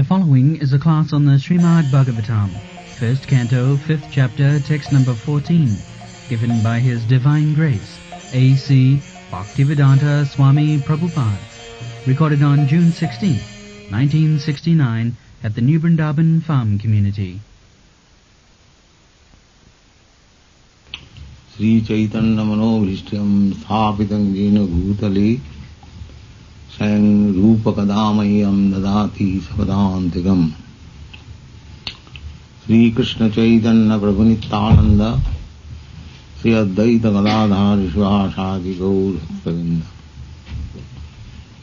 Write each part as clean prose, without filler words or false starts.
The following is a class on the Srimad Bhagavatam, first canto, fifth chapter, text number 14, given by His Divine Grace, A.C. Bhaktivedanta Swami Prabhupada, recorded on June 16, 1969, at the New Vrindavan Farm Community. Sri Chaitanya Manobhishtyam Sthapitam Jena Bhutale Sang Rupa Kadamayam Dadati Sapadantikam Sri Krishna Chaitanya Prabhu Nityananda Sri Advaita Gadadhar Shivasadi Gaur Bhaktavinda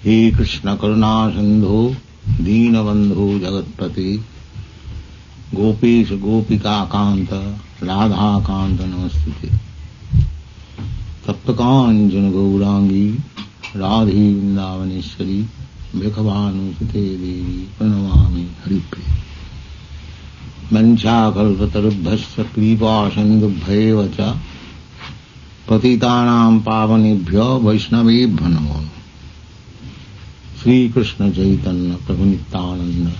He Krishna Karuna Sindhu Dina Bandhu Jagatpati Gopesh Gopika Kanta Radha Kanta Namastute Taptakanjana Gaurangi Radhi Vrindavaneshwari Bhekhavanu Sute Devi Pranamami Haripriya Mancha Kalpatarubhasya Kripa Sindubhaya Vacha Patitanam Pavanebhyo Vaishnavebhyo Namo Sri Krishna Chaitanya Prabhu Nityananda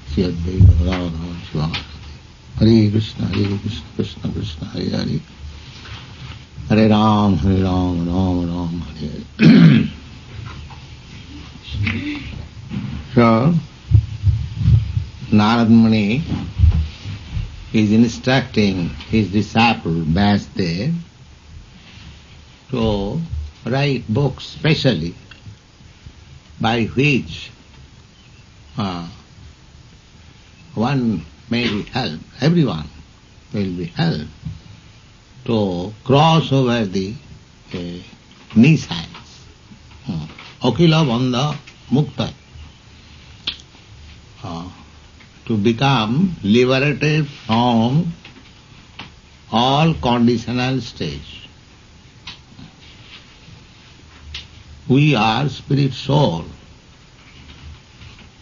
Sri Advaita Gadadhar Shivasadi Hare Krishna Krishna Krishna Hare Hare Hare Ram, Ram Ram, Hare Hare. So, Narad Muni is instructing his disciple Vyasdev to write books specially by which one may be helped, everyone will be helped to cross over the missiles. Akila Bandha Mukta. To become liberated from all conditional stage. We are spirit soul.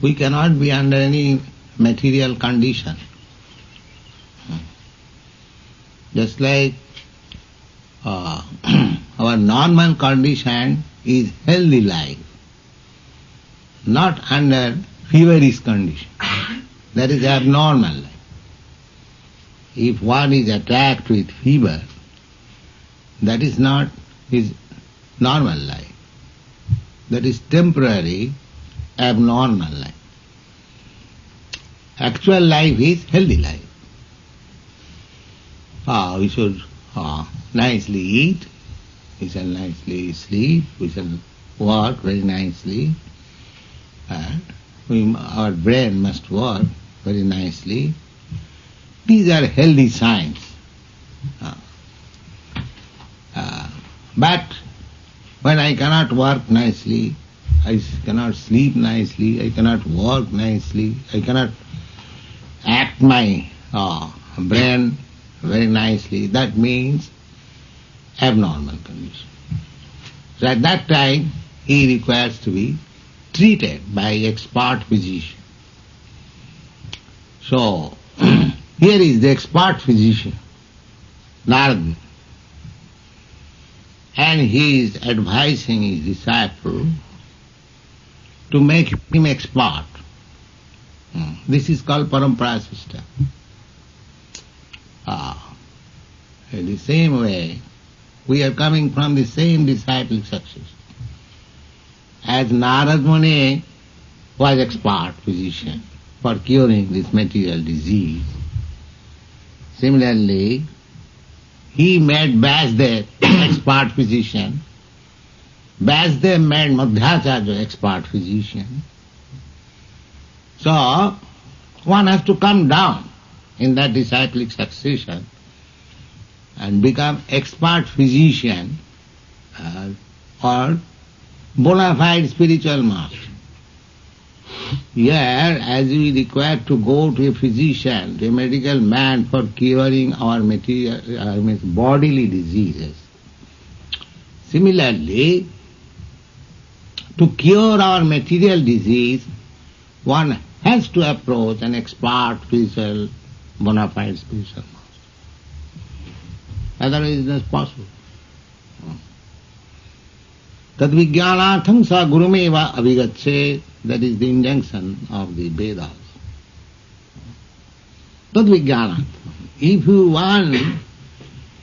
We cannot be under any material condition. Just like our normal condition is healthy life, not under feverish condition. That is abnormal life. If one is attacked with fever, that is not his normal life. That is temporary, abnormal life. Actual life is healthy life. We should nicely eat, we shall nicely sleep, we shall work very nicely, and our brain must work very nicely. These are healthy signs. But when I cannot work nicely, I cannot sleep nicely, I cannot work nicely, I cannot act my brain very nicely, that means abnormal condition. So at that time, he requires to be treated by expert physician. So, here is the expert physician, Narad, and he is advising his disciple to make him expert. This is called parampara system. In the same way, we are coming from the same disciplic success. As Narad Muni was expert physician for curing this material disease, similarly, he made Vyasdev expert physician, Vyasdev made Madhyacharya expert physician. So, one has to come down in that disciplic succession and become expert physician or bona fide spiritual master. Here, as we require to go to a physician, to a medical man for curing our bodily diseases, similarly, to cure our material disease, one has to approach an expert spiritual, bona fide spiritual master. Otherwise it is not possible. Tad vijnanatham sa gurumeva avigacche, that is the injunction of the Vedas. Tadvijnanat. If you want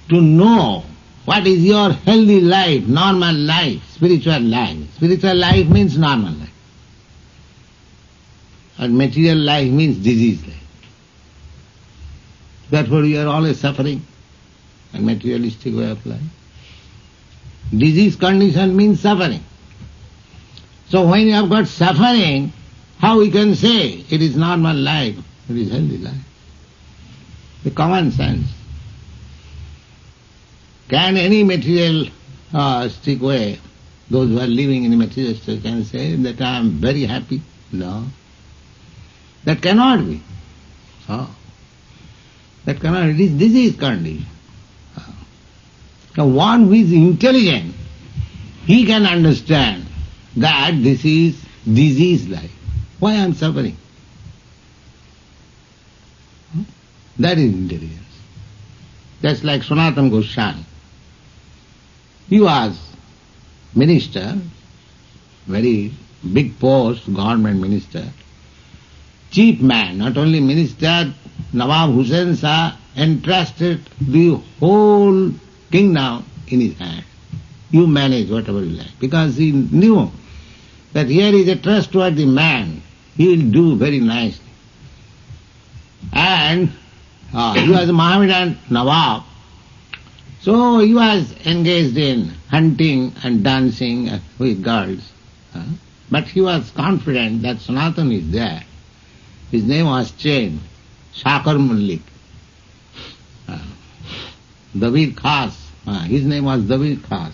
to know what is your healthy life, normal life, spiritual life means normal life. And material life means disease life. Therefore you are always suffering, a materialistic way of life. Disease condition means suffering. So when you have got suffering, how we can say it is normal life, it is healthy life? The common sense. Can any materialistic way, those who are living in a materialistic can say that I am very happy? No. That cannot be. Oh. That cannot, it is disease condition. Now one who is intelligent, he can understand that this is disease life. Why I am suffering? That is intelligence. Just like Sanatana Goswami. He was minister, very big post, government minister, chief man, not only minister, Nawab Hussain Shah entrusted the whole kingdom in his hand. You manage whatever you like. Because he knew that here is a trustworthy man, he will do very nicely. And he was a Mohammedan Nawab, so he was engaged in hunting and dancing with girls. But he was confident that Sanatana is there. His name was changed, Sakar Malik. David Khas, his name was David Khas.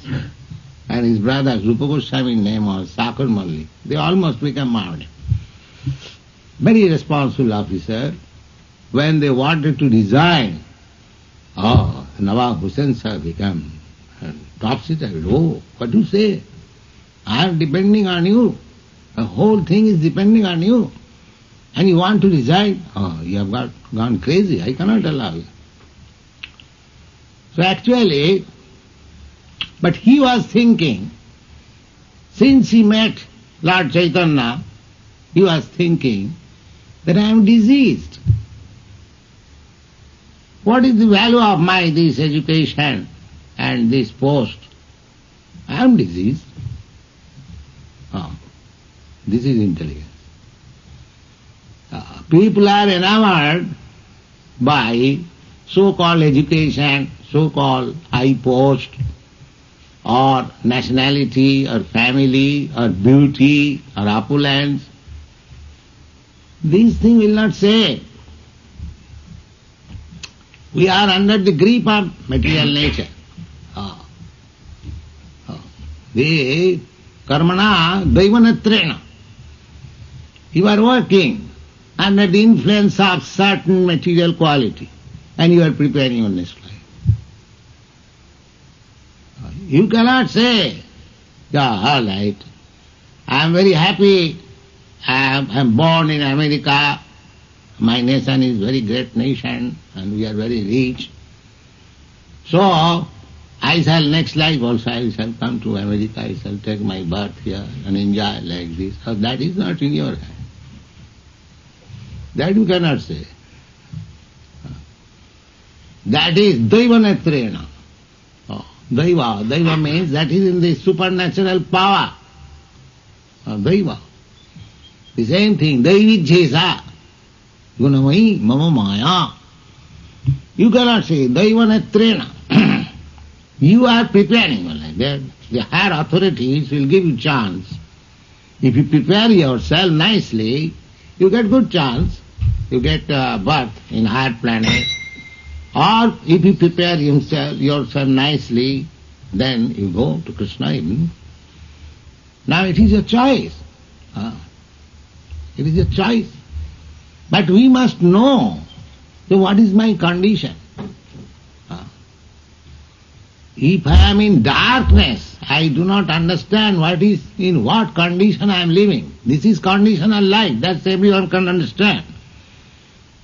And his brother Rupa Goswami's name was Sakar Malik. They almost became Mohammedan. Very responsible officer. When they wanted to resign, Nawab Hussain Shah became topsy-turvy. Oh, what do you say? I am depending on you. The whole thing is depending on you. And you want to resign? Oh, you have gone crazy. I cannot allow you. So actually, but he was thinking, since he met Lord Chaitanya, he was thinking that I am diseased. What is the value of my this education and this post? I am diseased. This is intelligence. People are enamored by so-called education, so-called high post, or nationality, or family, or beauty, or opulence. These things will not say. We are under the grip of material nature. The karmana daivanatrena. You are working under the influence of certain material quality, and you are preparing your next life. You cannot say, all right, I am very happy, I am born in America, my nation is very great nation, and we are very rich. So, I shall next life also, I shall come to America, I shall take my birth here and enjoy like this. So that is not in your hand. That you cannot say. That is Daivanatrena. Daiva means that is in the supernatural power. Daiva. The same thing, Daivijjesa. Gunamai mama maya. You cannot say Daivanatrena. You are preparing like that. The higher authorities will give you chance. If you prepare yourself nicely, you get good chance. You get birth in higher planet. Or if you prepare yourself nicely, then you go to Krishna even. Now it is your choice. It is your choice. But we must know, so what is my condition? If I am in darkness, I do not understand in what condition I am living. This is conditional life, that's everyone can understand.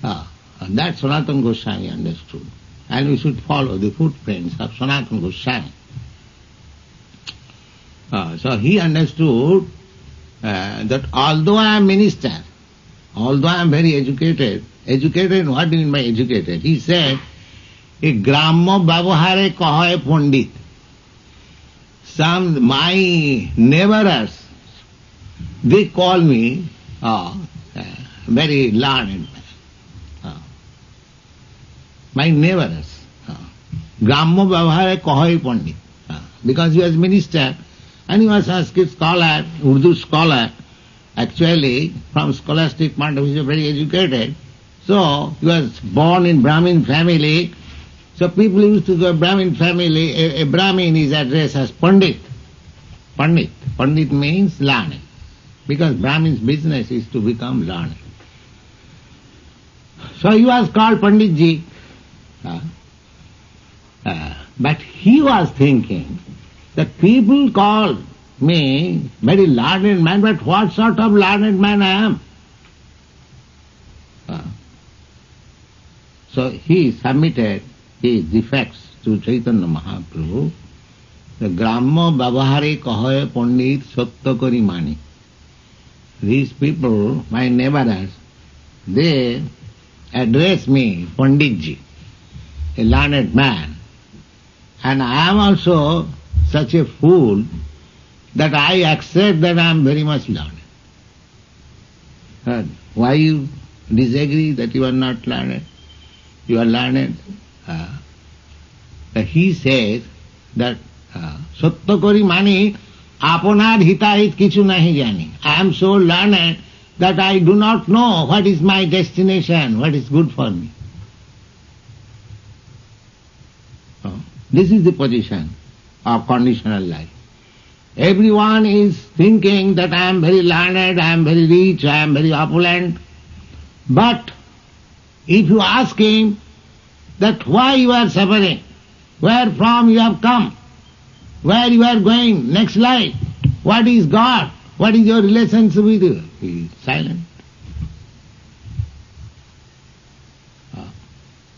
That Sanatana Goswami understood. And we should follow the footprints of Sanatana Goswami. So he understood that although I am minister, although I am very educated Educated, what do you mean by educated? He said, a gramma bhavahare kahoy pandit. My neighbors, they call me very learned man. My neighbors. Gramma bhavahare kahoy pandit. Because he was minister and he was Sanskrit scholar, Urdu scholar. Actually, from scholastic point of view, very educated. So, he was born in Brahmin family. So people used to go Brahmin family, a Brahmin is addressed as Pandit. Pandit. Pandit means learned. Because Brahmin's business is to become learned. So he was called Panditji. But he was thinking that people call me very learned man, but what sort of learned man I am? So he submitted his defects to Chaitanya Mahaprabhu. The Gramma Bhavahare Kahoy Pandit Sattakari Mani. These people, my neighbors, they address me, Panditji, a learned man. And I am also such a fool that I accept that I am very much learned. Why you disagree that you are not learned? You are learned. He says that Sattakari Mani Apanar Hitahit Kichu Nahi Jani. I am so learned that I do not know what is my destination, what is good for me. This is the position of conditional life. Everyone is thinking that I am very learned, I am very rich, I am very opulent. But if you ask him that why you are suffering, where from you have come, where you are going, next life, what is God, what is your relationship with you, he is silent.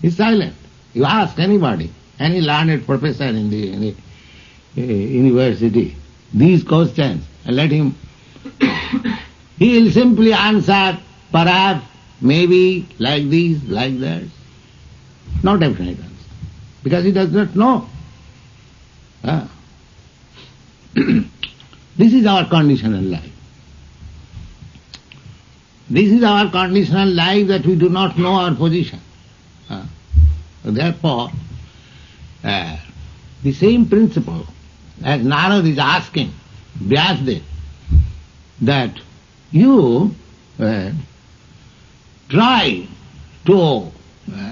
He is silent. You ask anybody, any learned professor in the university, these questions, and let him, he will simply answer, perhaps, maybe, like this, like that. No definite answer. Because he does not know. This is our conditional life. This is our conditional life, that we do not know our position. Therefore, the same principle as Narad is asking Vyasdev, that you try to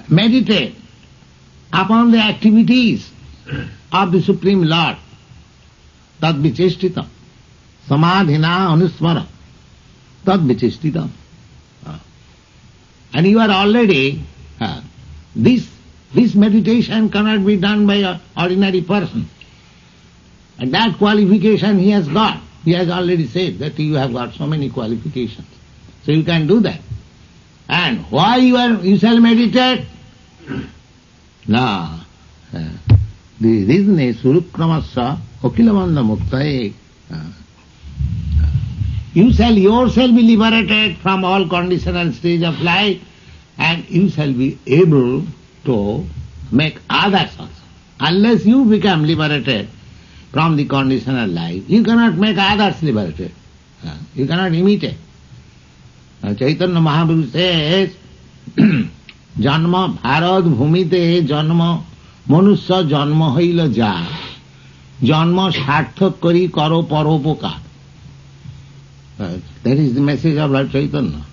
meditate upon the activities of the Supreme Lord, tad vichestitam, samadhina anusmara, tad vichestitam. And you are already, this meditation cannot be done by an ordinary person. And that qualification he has got. He has already said that you have got so many qualifications. So you can do that. And why you shall meditate? No. The reason is Surukramasya Okilamanda Muktaye. You shall yourself be liberated from all conditional stage of life, and you shall be able to make others also. Unless you become liberated from the conditional life, you cannot make others liberated. You cannot imitate. Chaitanya Mahaprabhu says, Janma Bharad Bhumite Janma Manusya Janma Haila Ja Janma Sarthak Kari Karo Paropokar. That is the message of Lord Chaitanya.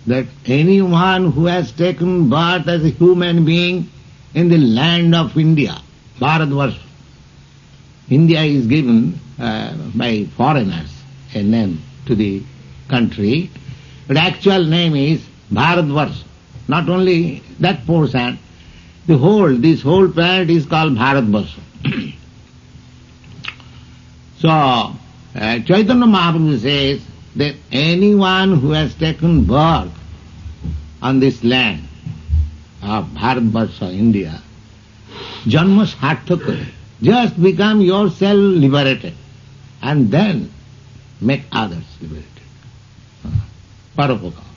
That anyone who has taken birth as a human being in the land of India, Bharatvarsha, India is given by foreigners a name to the country, but actual name is Bharatvarsha. Not only that portion, this whole planet is called Bharatvarsha. So, Chaitanya Mahaprabhu says that anyone who has taken birth on this land of Bharatvarsha, India, Janma Sarthaka, just become yourself liberated and then make others liberated. Paropokara.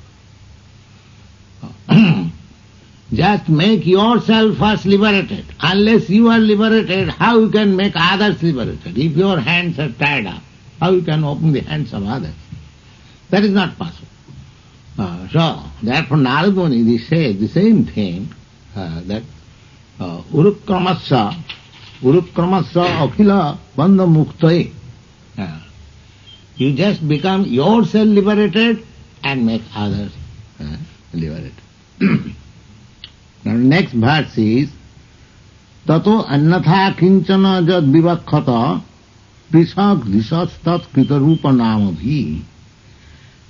Just make yourself first liberated. Unless you are liberated, how you can make others liberated? If your hands are tied up, how you can open the hands of others? That is not possible. So, therefore Narada Muni says the same thing, that urukramasya akhila bandha muktai. You just become yourself liberated and make others liberated. Now next verse is tato annatha kinchana jad vivakhata prisak risastat kritarupa namabhi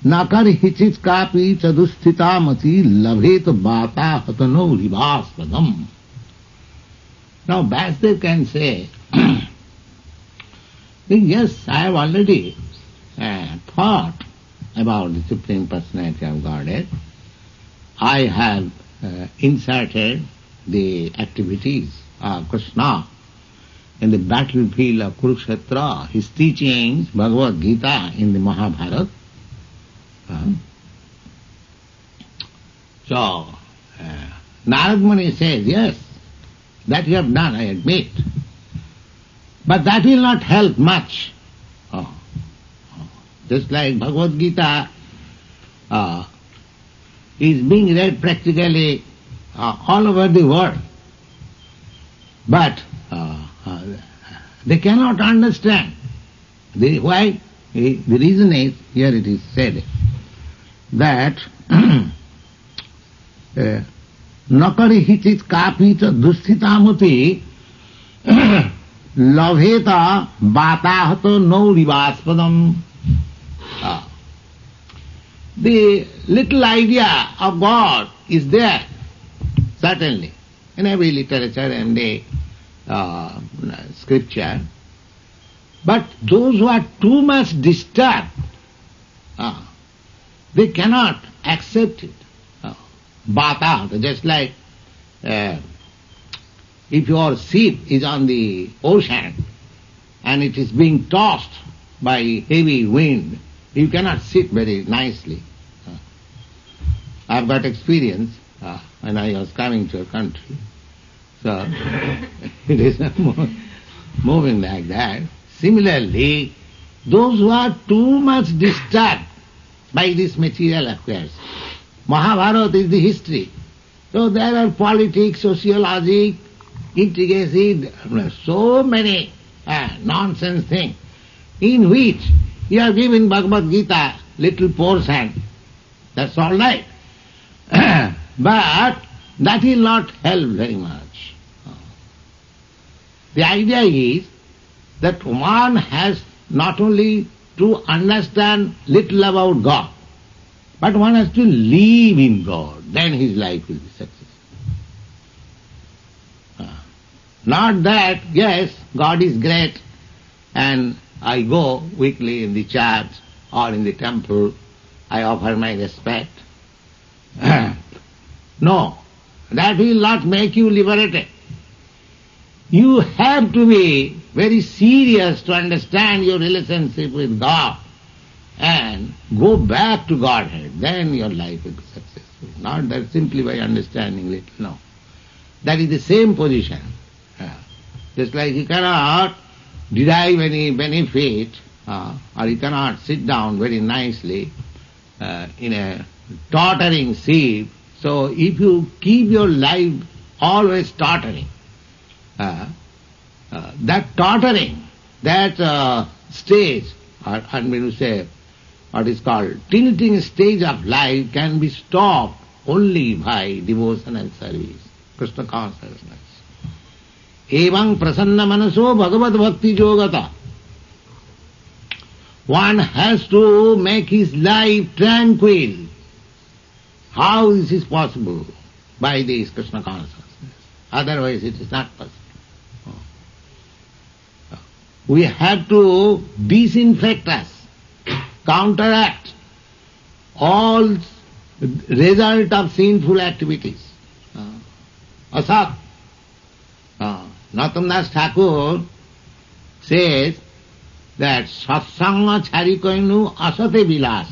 nakar hichit kapi chadusthita mati labhet bata hatano rivaspadam. Now Vasudev can say, yes, I have already thought about the Supreme Personality of Godhead. I have inserted the activities of Krishna in the battlefield of Kurukshetra, his teachings, Bhagavad Gita in the Mahabharata. So, Narada Muni says, yes, that you have done, I admit. But that will not help much. Just like Bhagavad Gita is being read practically all over the world. But they cannot understand. Why? The reason is, here it is said, that nakari hichit kapita dusthitamuti lavheta batahato no rivaspadam. The little idea of God is there, certainly, in every literature and the scripture. But those who are too much disturbed, they cannot accept it. Bata, just like if your ship is on the ocean and it is being tossed by heavy wind, you cannot sit very nicely. I've got experience when I was coming to a country. So it is moving like that. Similarly, those who are too much disturbed by these material affairs, Mahabharata is the history. So there are politics, sociology, intricacy, so many nonsense things, in which you are given Bhagavad Gita little portion. That's all right. But that will not help very much. The idea is that one has not only to understand little about God, but one has to live in God. Then his life will be successful. Not that, yes, God is great and I go weekly in the church or in the temple, I offer my respect. No, that will not make you liberated. You have to be very serious to understand your relationship with God and go back to Godhead. Then your life will be successful. Not that simply by understanding little, no. That is the same position. Just like you cannot derive any benefit or you cannot sit down very nicely in a tottering ship. So if you keep your life always tottering, that tottering, that stage, or I'm going to say what is called tilting stage of life, can be stopped only by devotion and service, Krishna consciousness. Evam prasanna manaso bhagavad bhakti yogata. One has to make his life tranquil. How this is possible? By this Krishna consciousness. Otherwise it is not possible. We have to disinfect us, counteract all result of sinful activities. Asat. Narottam Das Thakur says that satsanga chari koinu asate bilas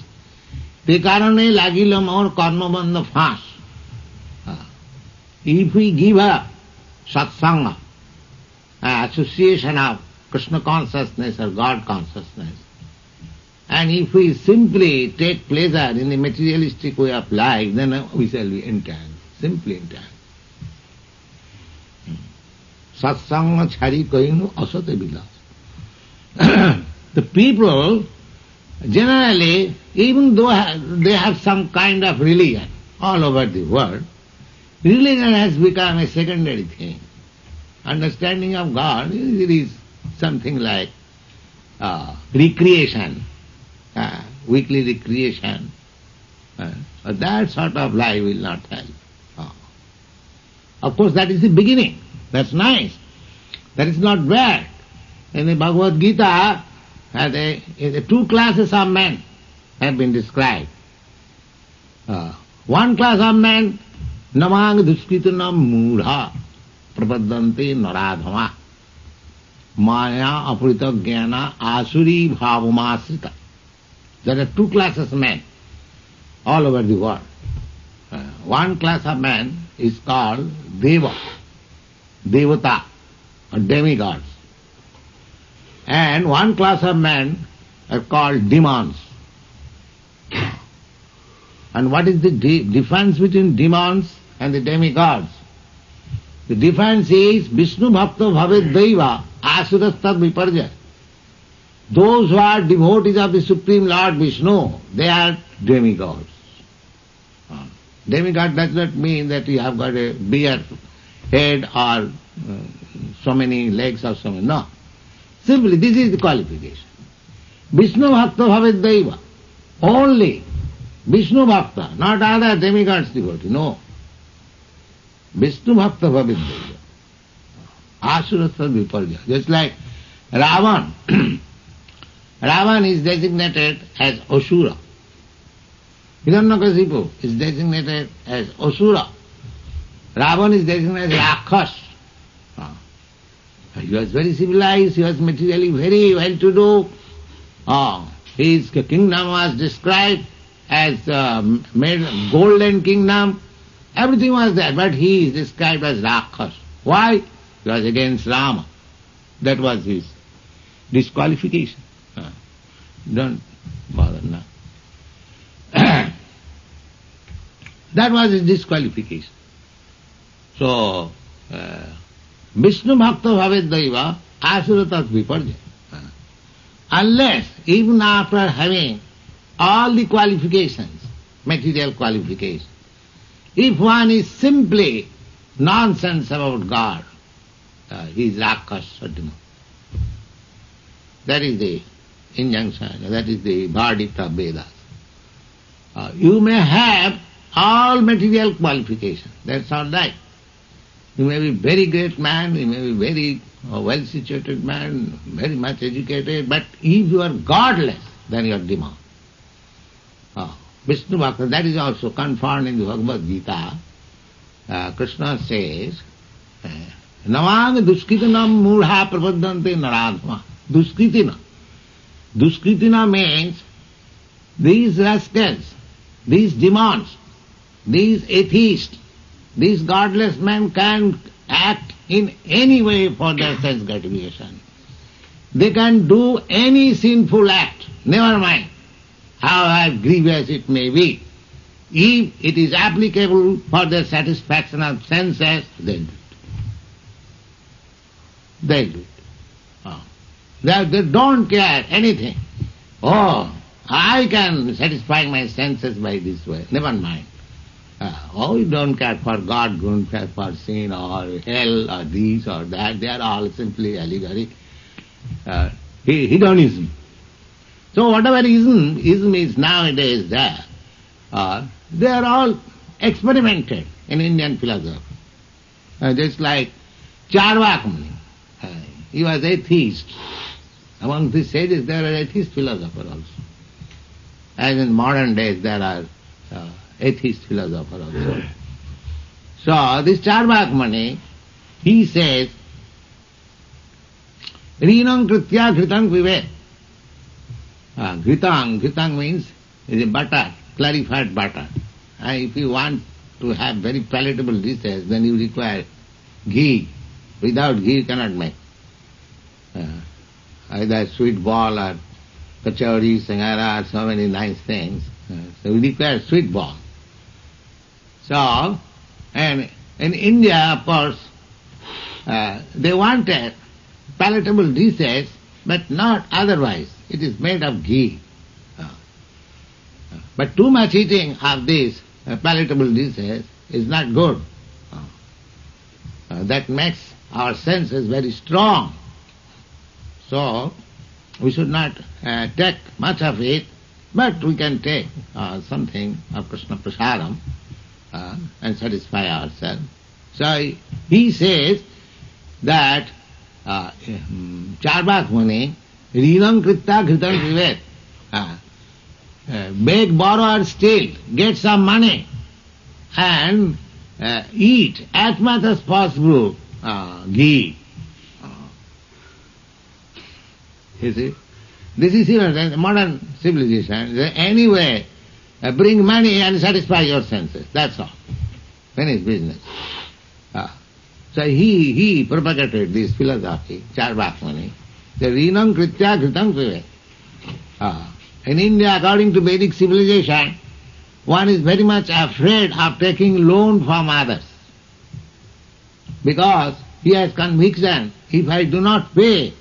te karane lagilo mor karmabandha faas. if we give a satsanga, association of Krishna consciousness or God consciousness, and if we simply take pleasure in the materialistic way of life, then we shall be entangled, simply entangled. Satsanga chari kahinu asate vilas. The people, generally, even though they have some kind of religion all over the world, religion has become a secondary thing. Understanding of God, it is something like recreation, weekly recreation. That sort of life will not help. Of course, that is the beginning. That's nice. That is not bad. In the Bhagavad Gita, two classes of men have been described. One class of men, namang duskritanam mudha prapadante naradhama maya apurita jnana asuri bhavamasrita. There are two classes of men all over the world. One class of men is called Deva, Devata, or demigods. And one class of men are called demons. And what is the difference between demons and the demigods? The difference is Vishnu Bhakta Bhavet Daiva Asurastad Viparja. Those who are devotees of the Supreme Lord Vishnu, they are demigods. Demigod does not mean that you have got a bigger head or so many legs or so many. No. Simply, this is the qualification. Vishnu Bhakta Bhavet Daiva. Only Vishnu Bhakta, not other demigods devotee. No. Vishnu Bhakta Bhavet Daiva. Asurastad Viparja. Just like Ravan. Ravan is designated as Asura. Hiranyakasipu is designated as Asura. Ravan is designated as Rakhas. He was very civilized, he was materially very well-to-do. His kingdom was described as golden kingdom. Everything was there, but he is described as Rakhas. Why? He was against Rama. That was his disqualification. Don't bother now. That was his disqualification. So, Vishnu Bhakta Bhavet Daiva Asuratat Viparja. Unless, even after having all the qualifications, material qualifications, if one is simply nonsense about God, he is Rakhas or demon. That is the injunction, that is the verdict of Vedas. You may have all material qualifications, that's all right. You may be very great man, you may be very well-situated man, very much educated, but if you are godless, then you are demon. Vishnu Bhakta, that is also confirmed in the Bhagavad Gita. Krishna says, Namang duskritinam mudha prapadante naradhma. Duskritina. Duskritina means these rascals, these demons, these atheists, these godless men can act in any way for their sense gratification. They can do any sinful act, never mind how grievous it may be. If it is applicable for their satisfaction of senses, they'll do it. They'll do it. They don't care anything. Oh, I can satisfy my senses by this way. Never mind. You don't care for God, don't care for sin or hell or this or that. They are all simply allegory. Hedonism. So whatever ism is nowadays there, they are all experimented in Indian philosophy. Just like Charvak Muni. He was atheist. Among the sages there are atheist philosophers also. As in modern days there are atheist philosophers also. So this Charvak Muni, he says, Rinam kritya ghritang vivet. Ghritang means is a butter, clarified butter. If you want to have very palatable dishes, then you require ghee. Without ghee you cannot make. Either sweet ball or kachori, sangara, so many nice things. So we require sweet ball. So, and in India, of course, they wanted palatable dishes, but not otherwise. It is made of ghee. But too much eating of these palatable dishes is not good. That makes our senses very strong. So, we should not take much of it, but we can take something of Krishna Prasadam and satisfy ourselves. So, he says that Charvak Muni, Rinam Kritta Kritam Vivet, beg, borrow or steal, get some money and eat as much as possible ghee. You see? This is even modern civilization. Anyway, bring money and satisfy your senses. That's all. Finish business. So he propagated this philosophy, Charvak Muni. The Rinam Kritya Kritam Vivet. In India, according to Vedic civilization, one is very much afraid of taking loan from others. Because he has conviction, if I do not pay,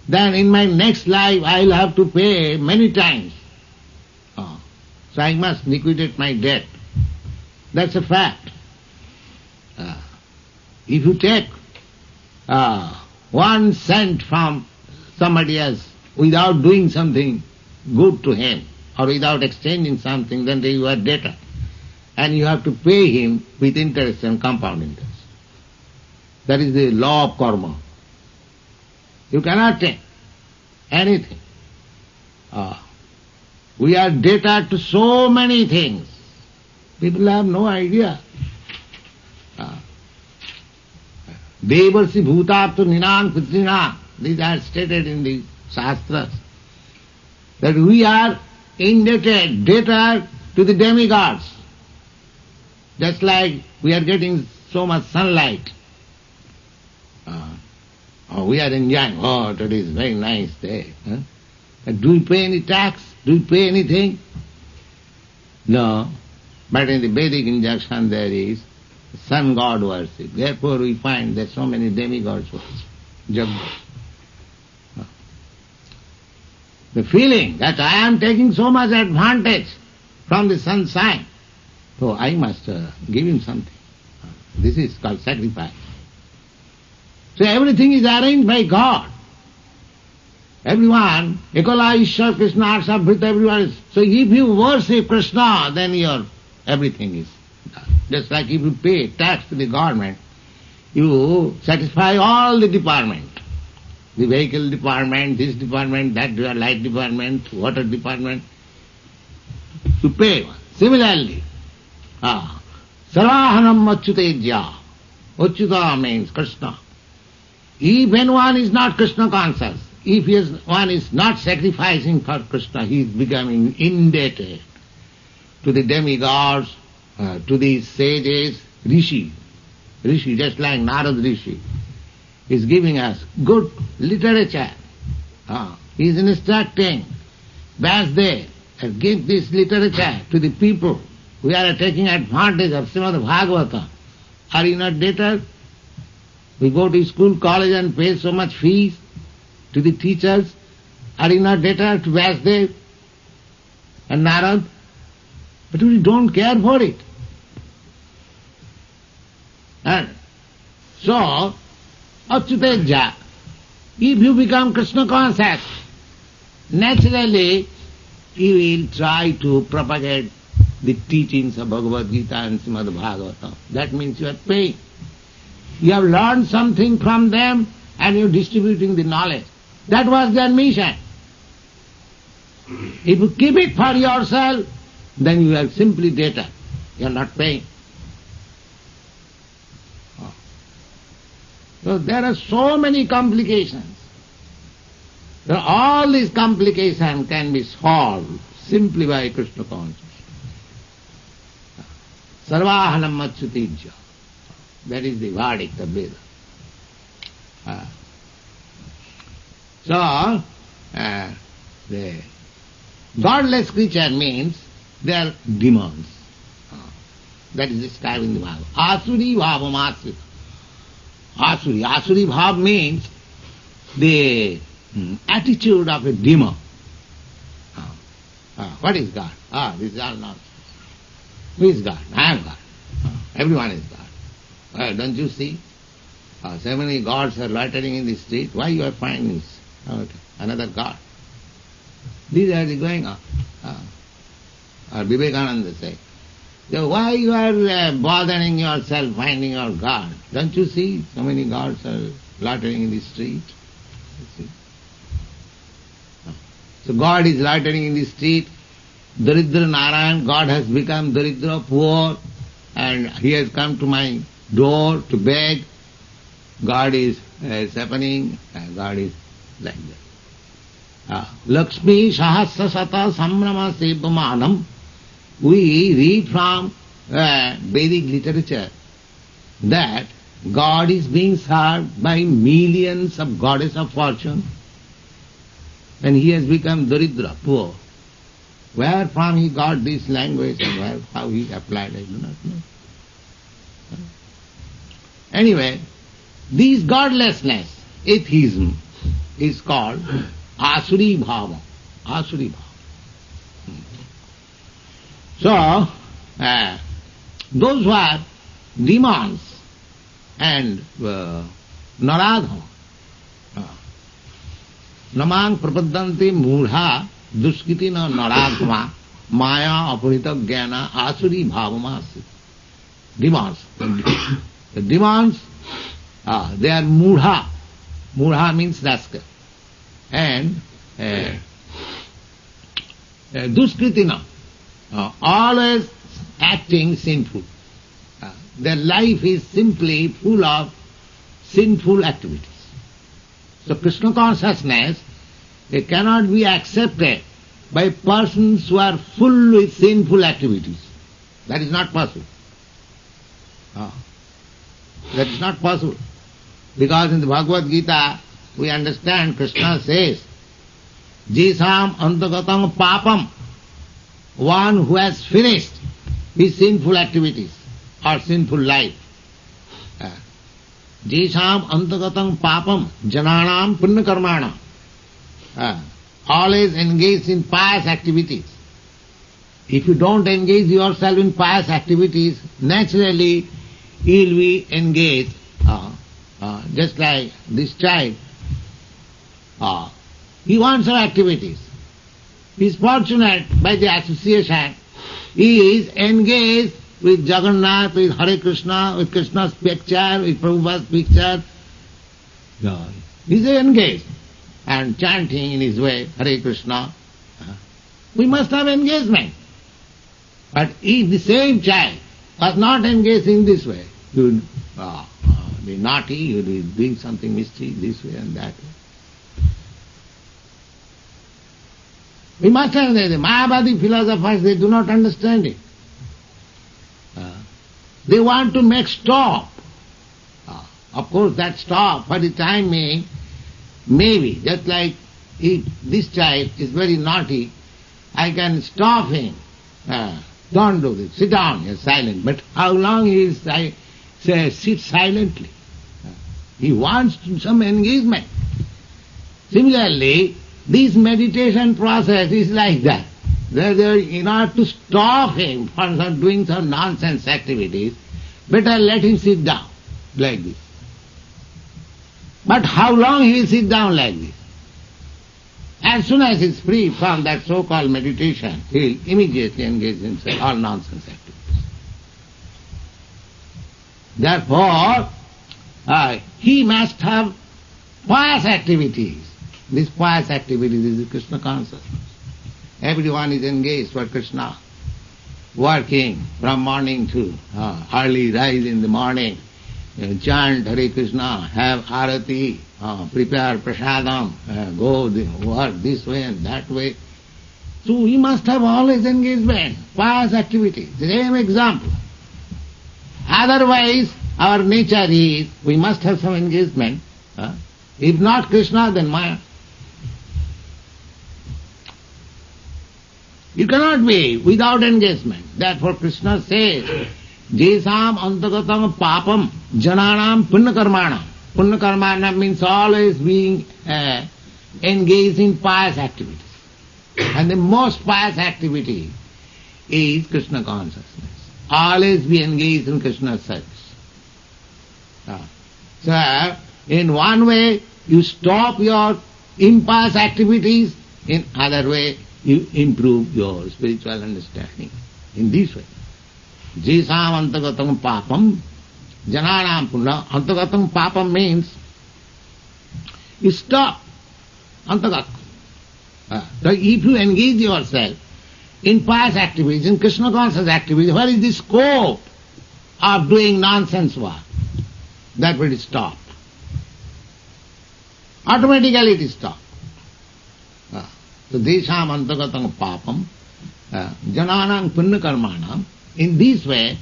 then in my next life I will have to pay many times. So I must liquidate my debt. That's a fact. If you take 1 cent from somebody else without doing something good to him or without exchanging something, then you are debtor. And you have to pay him with interest and compound interest. That is the law of karma. You cannot take anything. We are debtor to so many things. People have no idea. Devarsi bhutaptu ninam pitrinam. These are stated in the Shastras. That we are indebted, debtor to the demigods. Just like we are getting so much sunlight. We are enjoying, today is a very nice day. Do we pay any tax? Do we pay anything? No. But in the Vedic injunction there is sun god worship. Therefore we find that so many demigods worship. Jagga. The feeling that I am taking so much advantage from the sunshine, so I must give him something. This is called sacrifice. So everything is arranged by God. Everyone, Ekala Ishwar Krishna Arsabhrita, everyone is. So if you worship Krishna, then your everything is done. Just like if you pay tax to the government, you satisfy all the department. The vehicle department, this department, that light department, water department. You pay. Similarly, Sarahanam Achyutejya. Achyuta means Krishna. If anyone is not Krishna conscious, if one is not sacrificing for Krishna, he is becoming indebted to the demigods, to the sages, Rishi. Rishi, just like Narad Rishi, is giving us good literature. He is instructing Vyasdev, give this literature to the people. We are taking advantage of Srimad Bhagavata. Are you not debtor? We go to school, college and pay so much fees to the teachers. Are you not debtor to Vyasdev and Narad? But we don't care for it. And so, Achyuteja, if you become Krishna conscious, naturally you will try to propagate the teachings of Bhagavad Gita and Srimad Bhagavatam. That means you are paying. You have learned something from them and you are distributing the knowledge. That was their mission. If you keep it for yourself, then you are simply debtor. You are not paying. So there are so many complications. All these complications can be solved simply by Krishna consciousness. sarvahanam machyutijya. That is the verdict of Veda. So, the godless creature means they are demons. That is described in the Bhagavad. Asuri bhavam asuri. Asuri. Asuri bhav means the attitude of a demon. What is God? This is all nonsense. Who is God? I am God. Everyone is God. Don't you see? So many gods are loitering in the street. Why you are finding another God? These are going on. Or Vivekananda said, so why you are bothering yourself finding your God? Don't you see so many gods are loitering in the street? You see? So God is loitering in the street. Daridra Narayan, God has become Daridra, poor, and he has come to my door to beg. God is happening, and God is like that. Lakshmi Sahasra Sata Samrama Sevamanam. We read from Vedic literature that God is being served by millions of goddess of fortune, and he has become Daridra, poor. Where from he got this language and how he applied, I do not know. Anyway, this godlessness, atheism, is called Asuri Bhava. Asuri Bhava. So, those who are demons and Naradha, Namang Prapadanti Mudha Duskiti na Naradhma Maya Apurita Jnana Asuri Bhavamasi. Demons. The demons, they are Mudha. Mudha means rascal. And Duskritina, always acting sinful. Their life is simply full of sinful activities. So Krishna consciousness, it cannot be accepted by persons who are full with sinful activities. That is not possible. That is not possible. Because in the Bhagavad Gita, we understand Krishna says, Jisam antagatam papam, one who has finished his sinful activities or sinful life. Jisam antagatam papam, jananam punya karmana. Always engaged in pious activities. If you don't engage yourself in pious activities, naturally you will be engaged, just like this child. He wants some activities. He is fortunate by the association. He is engaged with Jagannath, with Hare Krishna, with Krishna's picture, with Prabhupada's picture. He is engaged and chanting in his way, Hare Krishna. We must have engagement. But if the same child was not engaged in this way, he would be naughty, he would be doing something mischief this way and that way. We must understand the Mayavadi philosophers, they do not understand it. They want to make stop. Of course that stop for the time being, maybe, just like if this child is very naughty, I can stop him. Don't do this, sit down, you're silent. But how long he will sit silently? He wants some engagement. Similarly, this meditation process is like that. In order to stop him from doing some nonsense activities, better let him sit down like this. But how long he will sit down like this? As soon as he is free from that so-called meditation, he will immediately engage himself in all nonsense activities. Therefore, he must have pious activities. This pious activities is the Krishna consciousness. Everyone is engaged for Krishna, working from morning to early rise in the morning, chant Hare Krishna, have arati, prepare prasadam, go work this way and that way. So we must have always engagement, pious activities. The same example. Otherwise, our nature is, we must have some engagement. If not Krishna, then Maya. You cannot be without engagement. Therefore Krishna says, Jesam antagatam papam jananam punnakarmanam. Punnakarmanam means always being engaged in pious activities. And the most pious activity is Krishna consciousness. Always be engaged in Krishna's service. So, in one way, you stop your impious activities, in other way, you improve your spiritual understanding. In this way. Jesam antagatam papam jananam punna. Antagatam papam means you stop. Antagatam. So if you engage yourself in pious activities, in Krishna conscious activities, where is the scope of doing nonsense work? That will stop. Automatically it is stopped. So desham antagatam papam jananam punna karmanam. In this way,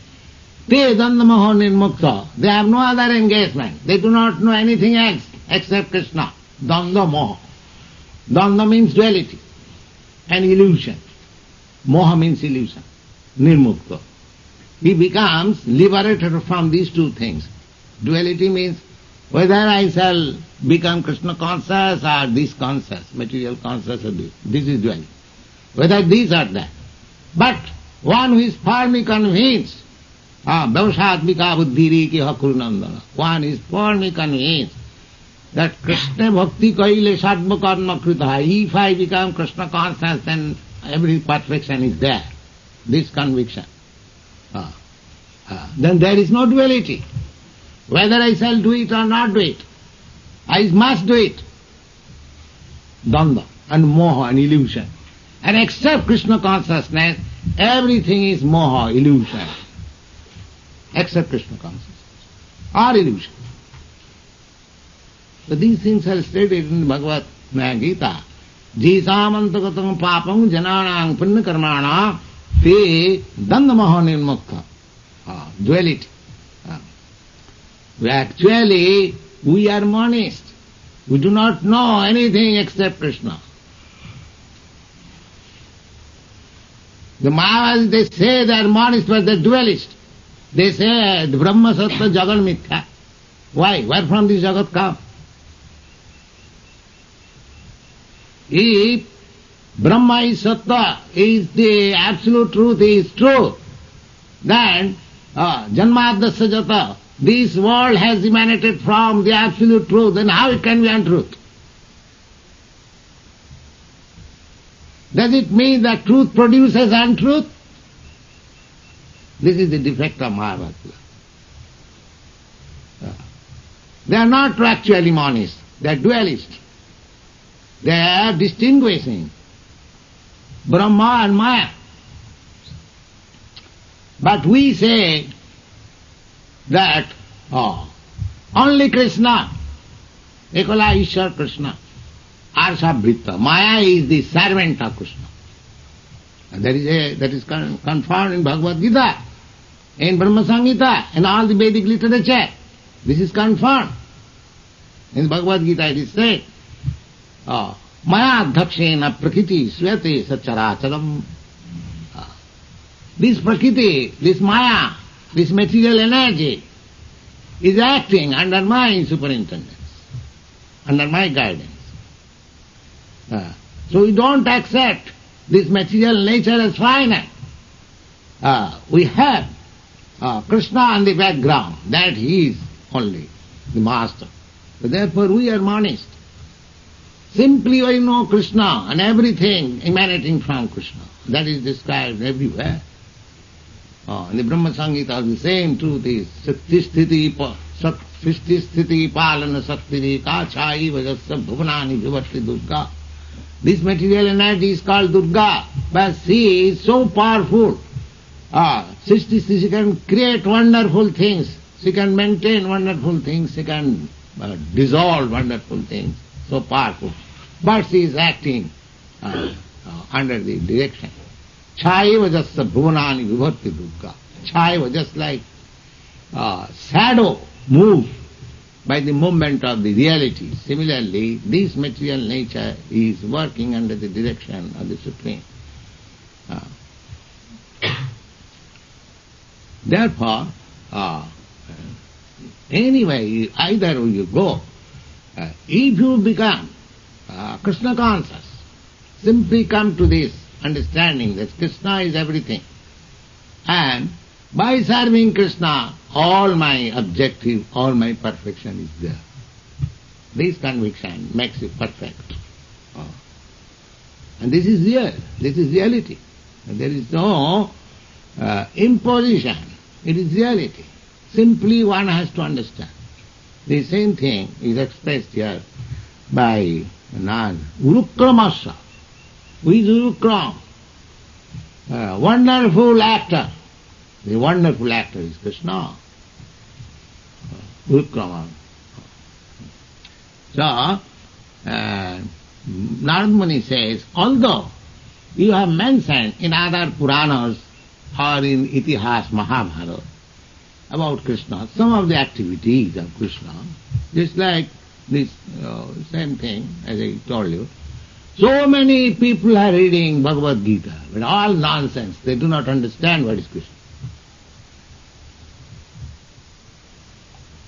te dandamaho nirmukta. They have no other engagement. They do not know anything else except Krishna. Danda moha. Danda means duality and illusion. Moha means illusion. Nirmukta. He becomes liberated from these two things. Duality means whether I shall become Krishna conscious or this conscious, material conscious or this. This is duality. Whether these or that. But one who is firmly convinced, Vyavasatmika buddhiri ki hakurunandana. One is firmly convinced that Krishna bhakti kaile sadma karma krita. If I become Krishna conscious, then every perfection is there. This conviction. Then there is no duality. Whether I shall do it or not do it, I must do it. Danda and moha and illusion. And except Krishna consciousness, everything is moha, illusion. Except Krishna consciousness. Or illusion. So these things are stated in Bhagavad Gita. Jisāmantagatam papam janānaṁ punna karmāna te dandamaho nirmukta. Duality. Actually, we are monists. We do not know anything except Krishna. The Mayavadis, they say they are monists, but they are dualists. They say Brahma Sattva Jagat Mithya. Why? Where from this Jagat come? If Brahma is Sattva, is the absolute truth, is true, then Janmadasya Jata, this world has emanated from the absolute truth, then how it can be untruth? Does it mean that truth produces untruth? This is the defect of Mayavada. They are not actually monists, they are dualists. They are distinguishing Brahma and Maya. But we say that only Krishna, Ekala Ishwar Krishna, Arshabhrita. Maya is the servant of Krishna. And that is confirmed in Bhagavad Gita, in Brahma Samhita, in all the Vedic literature. This is confirmed. In Bhagavad Gita it is said, Maya dhakshena prakriti swete sacharacharam. This prakriti, this Maya, this material energy is acting under my superintendence, under my guidance. So we don't accept this material nature as finite. We have Krishna on the background, that he is only the master. So therefore we are monists. Simply we know Krishna and everything emanating from Krishna. That is described everywhere. In the Brahma Samhita the same truth is Sthiti Palana Sakti Kachai Vajasya Bhuvanani Vivatti Durga. This material energy is called Durga, but she is so powerful. She can create wonderful things, she can maintain wonderful things, she can dissolve wonderful things, so powerful. But she is acting under the direction. Chaiva jasya bhuvanani vibhatti Durga. Chaiva, just like shadow moves by the movement of the reality. Similarly, this material nature is working under the direction of the Supreme. Therefore, anyway, either you go, if you become Krishna conscious, simply come to this understanding that Krishna is everything, and by serving Krishna, all my objective, all my perfection is there. This conviction makes you perfect. And this is real, this is reality. And there is no imposition, it is reality. Simply one has to understand. The same thing is expressed here by Urukramasya. Who is Urukram? Wonderful actor. The wonderful actor is Krishna. Urukrama. So, Narad Muni says, although you have mentioned in other Puranas or in Itihas Mahabharata about Krishna, some of the activities of Krishna, just like this same thing as I told you, so many people are reading Bhagavad Gita, but all nonsense, they do not understand what is Krishna.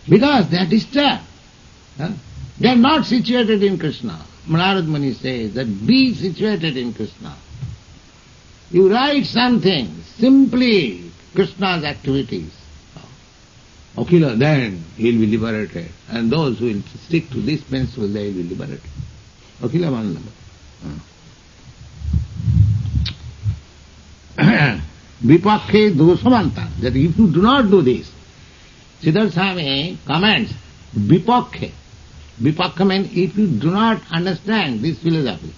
Because they are disturbed. They are not situated in Krishna. Narad Muni says that be situated in Krishna. You write something, simply Krishna's activities. Akila, then he will be liberated. And those who will stick to this principle, they will be liberated. Akila Mandama. Vipakhe dosamanta. That if you do not do this, Siddhartha Swami comments, Vipakhe. Vipakha means if you do not understand this philosophy,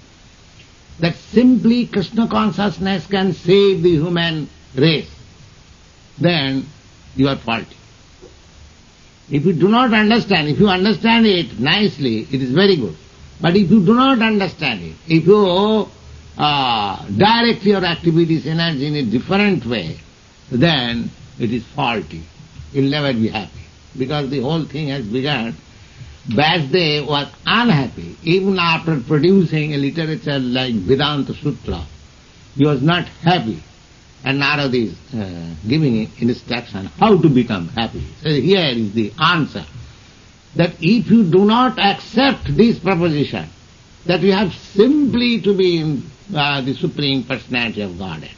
that simply Krishna consciousness can save the human race, then you are faulty. If you do not understand, if you understand it nicely, it is very good. But if you do not understand it, if you direct your activities, energy in a different way, then it is faulty. You will never be happy. Because the whole thing has begun. Vasudev was unhappy. Even after producing a literature like Vedanta Sutra, he was not happy. And Narada is giving instruction how to become happy. So here is the answer. That if you do not accept this proposition, that you have simply to be in the Supreme Personality of Godhead,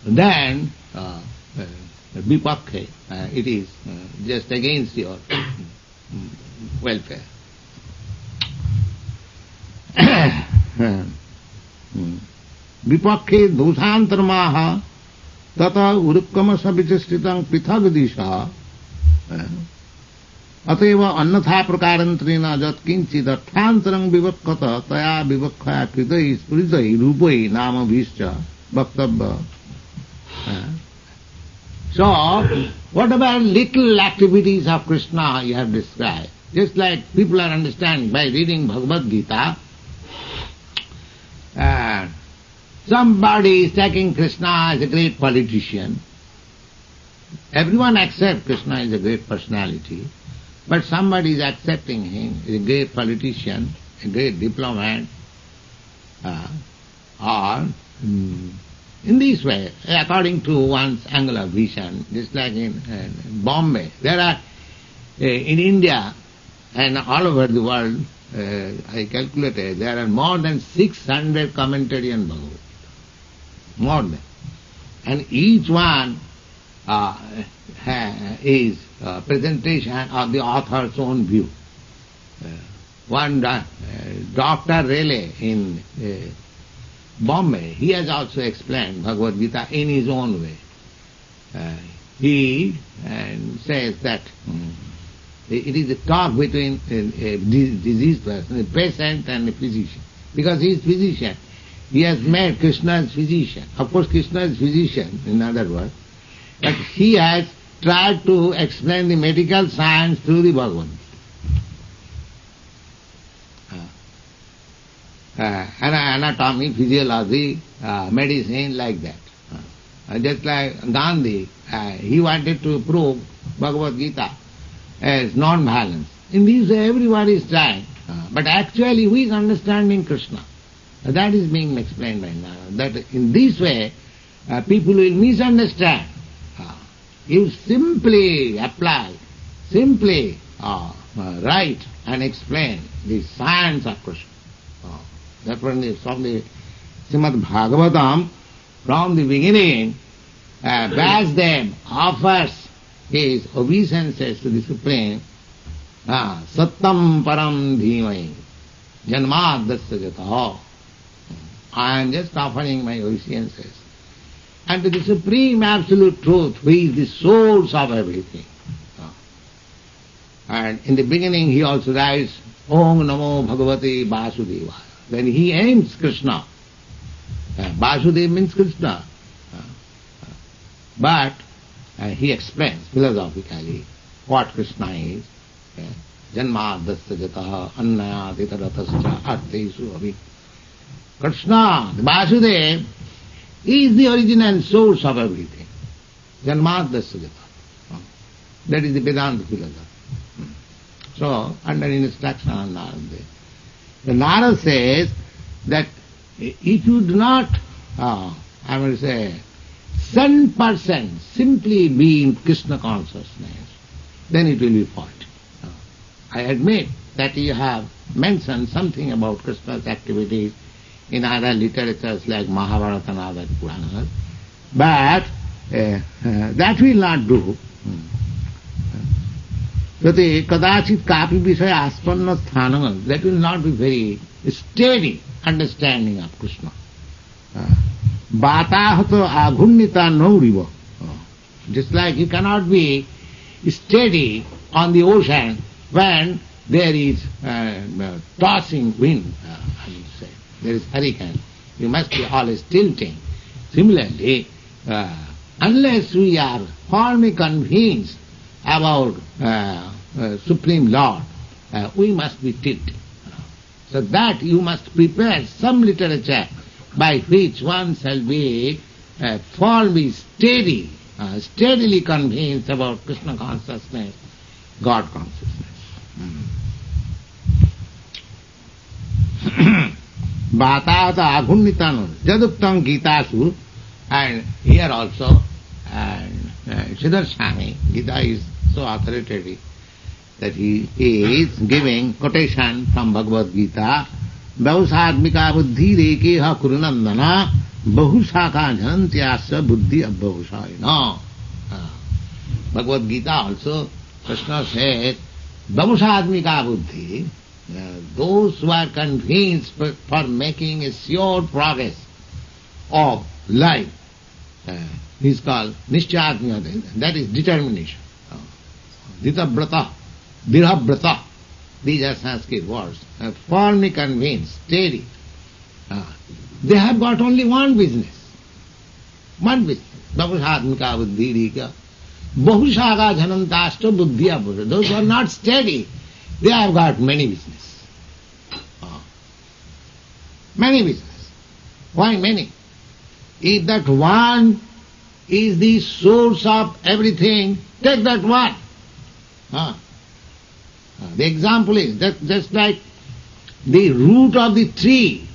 then vipakhe, it is just against your welfare. Vipakhe doshantarmaha tata urukkama vichastitang pithag disha ateva annatha prakarantrena jat kinchid arthantarang vivakkata taya vivakkaya kridai spridai rupai nama vischa bhaktavya. So, whatever little activities of Krishna you have described, just like people are understanding by reading Bhagavad Gita, somebody is taking Krishna as a great politician. Everyone accepts Krishna as a great personality, but somebody is accepting him as a great politician, a great diplomat, or in this way, according to one's angular vision, just like in Bombay, there are, in India and all over the world, I calculated, there are more than 600 commentary on Bhagavad Gita. More than. And each one is presentation of the author's own view. One Dr. Raleigh in Bombay, he has also explained Bhagavad Gita in his own way. He says that it is a talk between a diseased person, a patient and a physician. Because he is physician. He has made Krishna as physician. Of course, Krishna is physician, in other words. But he has tried to explain the medical science through the Bhagavad Gita. Anatomy, physiology, medicine, like that. Just like Gandhi, he wanted to prove Bhagavad Gita as non-violence. In this way everyone is trying, but actually who is understanding Krishna? That is being explained by Narada. That in this way people will misunderstand. You simply apply, simply write and explain the science of Krishna. Therefore from the Srimad Bhagavatam, from the beginning, Vyasdev offers his obeisances to the Supreme. Sattam param dhimai janmadasya jataha. I am just offering my obeisances. And to the Supreme Absolute Truth, who is the source of everything. And in the beginning he also writes, Om Namo Bhagavate Vasudevaya. Then he aims Krishna. Vasudeva means Krishna. But he explains philosophically what Krishna is. Janmadasya jataha annayadita ratascha artesu abhi. Krishna, Vasudeva, is the original source of everything. Janmadasya jataha. That is the Vedanta philosophy. So, under instruction of Narada, the Narada says that if you do not, I will say, 100% simply be in Krishna consciousness, then it will be faulty. I admit that you have mentioned something about Krishna's activities in other literatures like Mahabharata and other Puranas, but that will not do. That kadachit kapi visaya aspanna sthanam, that will not be very steady understanding of Krishna. Batahato agunnita nauriva. Just like you cannot be steady on the ocean when there is tossing wind, I will say. There is hurricane. You must be always tilting. Similarly, unless we are firmly convinced about Supreme Lord, we must be tilting. So that you must prepare some literature by which one shall be firmly steady, steadily convinced about Krishna consciousness, God consciousness. Bhatata agunnitanu jaduktam gitasu, and here also, and Siddhar Swami, Gita is so authoritative that he is giving quotation from Bhagavad Gita, Bhavusatmika buddhi rekeha kurunandana bahusaka janantyasya buddhi abhavusayana. Bhagavad Gita also, Krishna says, Bhavusatmika buddhi, those who are convinced for making a sure progress of life, is called Nishchayatmika, that is determination. Dhitabrata, Dirhabrata, these are Sanskrit words. Firmly convinced, steady. They have got only one business. One business. Bhavusatmika buddhi rika. Bahusaka janantashta buddhi abhusha. Those who are not steady, they have got many business. Many business. Why many? If that one is the source of everything, take that one. The example is that just like the root of the tree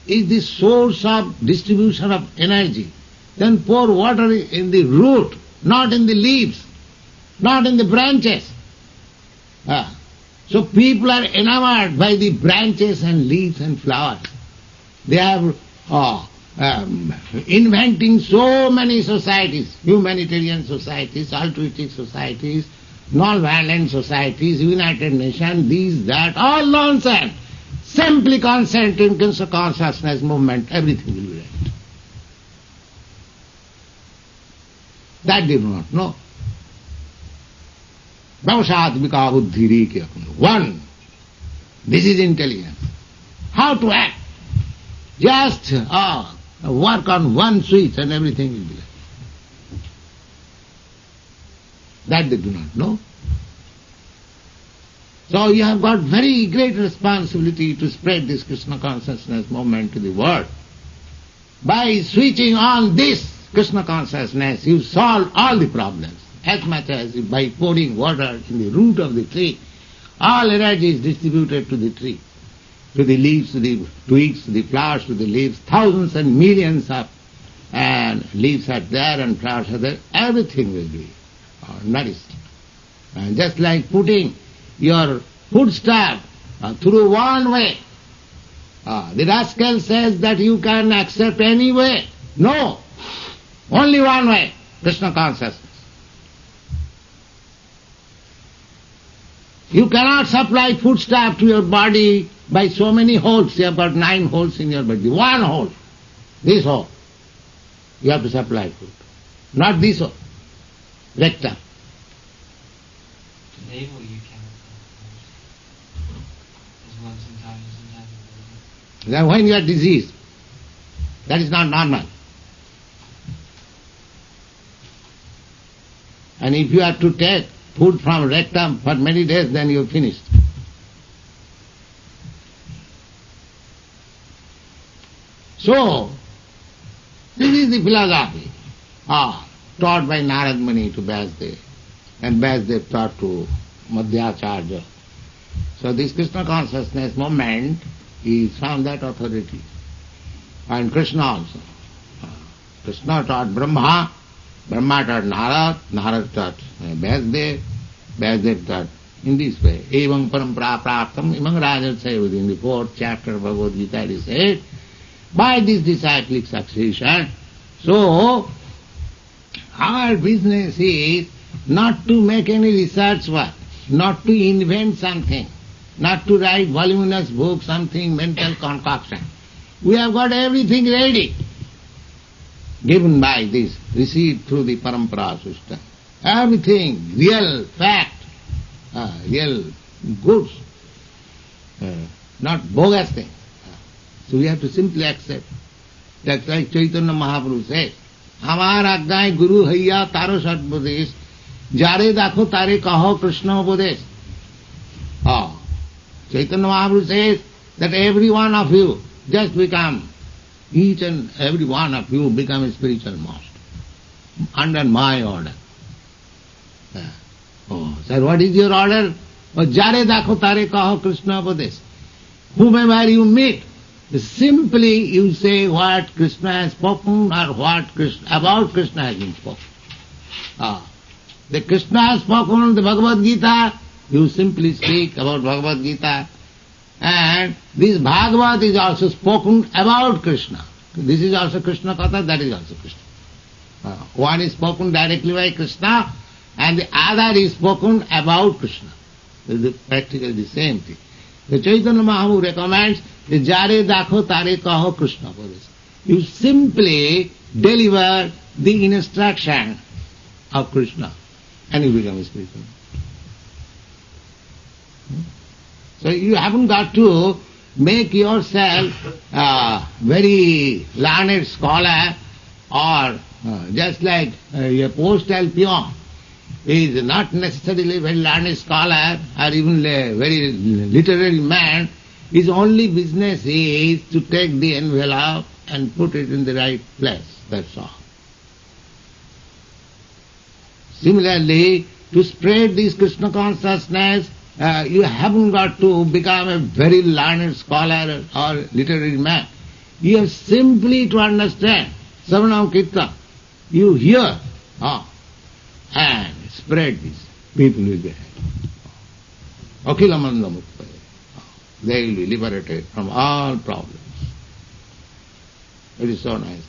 is the source of distribution of energy, then pour water in the root, not in the leaves, not in the branches. So people are enamored by the branches and leaves and flowers. They are inventing so many societies, humanitarian societies, altruistic societies, non-violent societies, United Nations, these, that, all nonsense. Simply concentrating Krishna consciousness movement, everything will be right. That they do not know. Bhavusatmika buddhi rikya. One. This is intelligence. How to act. Just work on one switch and everything will be right. That they do not know. So you have got very great responsibility to spread this Krishna consciousness movement to the world. By switching on this Krishna consciousness, you solve all the problems. As much as by pouring water in the root of the tree, all energy is distributed to the tree, to the leaves, to the twigs, to the flowers, to the leaves. Thousands and millions of leaves are there and flowers are there. Everything will be nourished. And just like putting your foodstuff through one way. The rascal says that you can accept any way. No, only one way, Krishna consciousness. You cannot supply foodstuff to your body by so many holes. You have got 9 holes in your body. One hole, this hole, you have to supply food. Not this hole, rectum. Navel you cannot as well sometimes. Then when you are diseased, that is not normal. And if you have to take food from rectum for many days, then you are finished. So, this is the philosophy taught by Narad Muni to Vyasdev, and Vyasdev taught to Madhyacharya. So this Krishna consciousness movement is from that authority. And Krishna also. Krishna taught Brahma, Brahma taught Narad, Narad taught Vyasdev, Vyasdev taught in this way. Evam parampara praptam imam rajatsaya, in the 4th chapter of Bhagavad Gita it is said, by this disciplic succession. So, our business is not to make any research work, not to invent something, not to write voluminous book, something mental concoction. We have got everything ready, given by this, received through the parampara system. Everything, real fact, real goods, not bogus things. So we have to simply accept. That's like Chaitanya Mahaprabhu says, Amar Ajnai Guru Haiya Taro Satvadesh, Jare Dakho Tare Kaho Krishna Upadesh. Chaitanya Mahaprabhu says that every one of you just become, each and every one of you become a spiritual master under my order. Sir, what is your order? Jare Dakho Tare Kaho Krishna Upadesh. Whomever you meet, simply you say what Krishna has spoken or what about Krishna has been spoken. The Krishna has spoken the Bhagavad Gita, you simply speak about Bhagavad Gita. And this Bhagavad is also spoken about Krishna. This is also Krishna Katha, that is also Krishna. One is spoken directly by Krishna and the other is spoken about Krishna. It is practically the same thing. The Chaitanya Mahaprabhu recommends the Jare Dakho Tare Kaho Krishna Upadesh. You simply deliver the instruction of Krishna and you become a spiritual. So you haven't got to make yourself a very learned scholar or just like a postal peon. He is not necessarily a very learned scholar or even a very literary man. His only business is to take the envelope and put it in the right place, that's all. Similarly, to spread this Krishna consciousness, you haven't got to become a very learned scholar or literary man. You have simply to understand Savanam Kirtan. You hear and spread this. People will be happy. Akhilamanda Mukta. They will be liberated from all problems. It is so nice.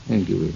Thank you.